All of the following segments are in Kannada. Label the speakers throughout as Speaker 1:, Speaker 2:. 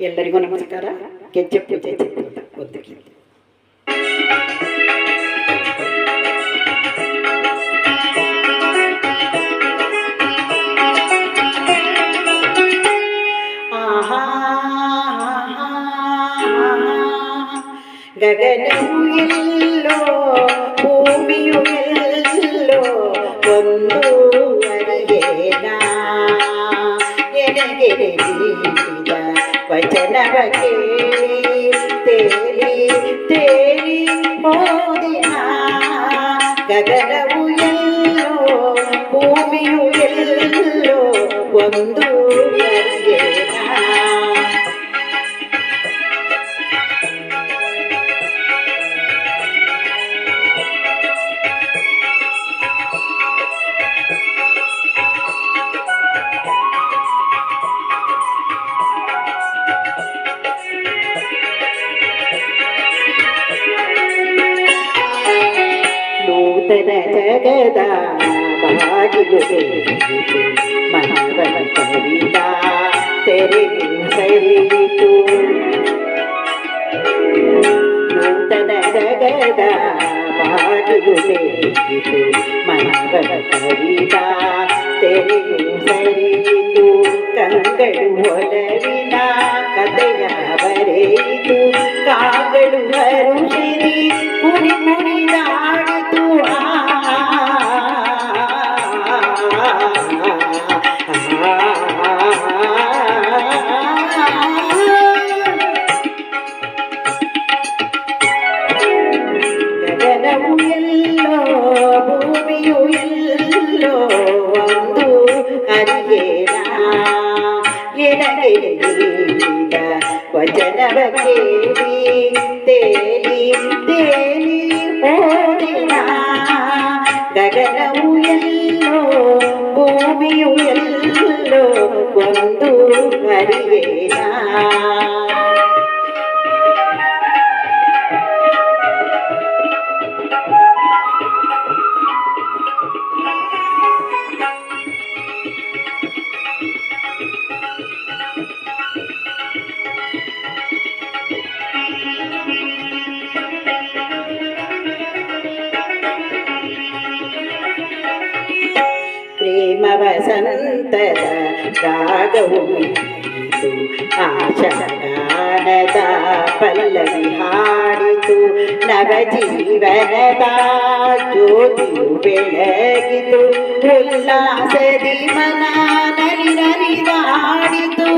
Speaker 1: ಎಲ್ಲರಿಗೂ ನಮಸ್ಕಾರ. ಗೆಜ್ಜೆ ಪೂಜೆ ಚಿತ್ರದ ಒತ್ತಿಗೆ ಗಗನವು ಎಲ್ಲೋ ಭೂಮಿಯು ಎಲ್ಲೋ ಒಂದು ಅರಿಯೇನ ಎನಗೆ ನೀಡಿದ ವಚನವ ಕೇಳಿ ತೇಲಿ ತೇಲಿ ಹೋದಿನ. ಗಗನವು ಎಲ್ಲೋ ಭೂಮಿಯು ಎಲ್ಲೋ ಒಂದು ಅರಿಯೇನ. ನೂತನ ಜಗದ ಬಾಗಿಲು ತೆರೆಯಿತು, ಮನವನ ಕವಿತ ತೆರೆಯು ಸರಿಯಿತು. ನೂತನ ಜಗದ ಬಾಗಿಲು ತೆರೆಯಿತು, ಮನವನ ಕವಿತ ತೆರೆಯು ಸರಿಯಿತು. ಕಂಗಳು ಒಲವಿನ ಕಥೆಯ ಬರೆಯಿತು, ಕಾಗಳು ಹರುಷಿರಿ ಮುಡಿ ಮುಡಿದಾಡಿತು. ಗಗನವು ಎಲ್ಲೋ ಭೂಮಿಯು ಎಲ್ಲೋ ಒಂದು ಅರಿಯೇನ ಎನಗೆ ನೀಡಿದ ವಚನವ ಕೇಳಿ ತೇಲಿ ತೇಲಿ ಹೋದಿನ. ಗಗನವು ಎಲ್ಲೋ ಭೂಮಿಯು ಎಲ್ಲೋ ಒಂದು ಅರಿಯೇನ. ಪ್ರೇಮ ವಸಂತದ ರಾಗವು ಮೀರಿತು, ಆಶಾಗಾನದ ಪಲ್ಲವಿ ಹಾಡಿತು. ನವಜೀವನದ ಜ್ಯೋತಿಯು ಬೆಳಗಿತು, ಉಲ್ಲಾಸದಿ ಮನ ನಲಿ ನಲಿದಾಡಿತು.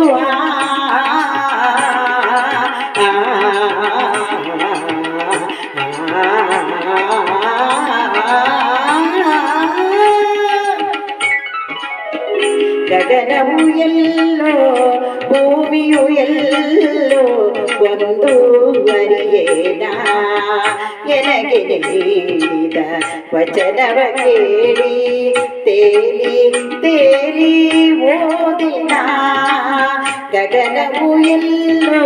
Speaker 1: ಗಗನವು ಎಲ್ಲೋ ಭೂಮಿಯು ಎಲ್ಲೋ ಒಂದು ಅರಿಯೇನ ಎನಗೆ ನೀಡಿದ ವಚನವ ಕೇಳಿ ತೇಲಿ ತೇಲಿ ಓದಿನ. ಗಗನವು ಎಲ್ಲೋ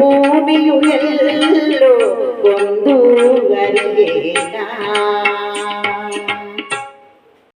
Speaker 1: ಭೂಮಿಯು ಎಲ್ಲೋ ಒಂದು ಅರಿಯೇನ.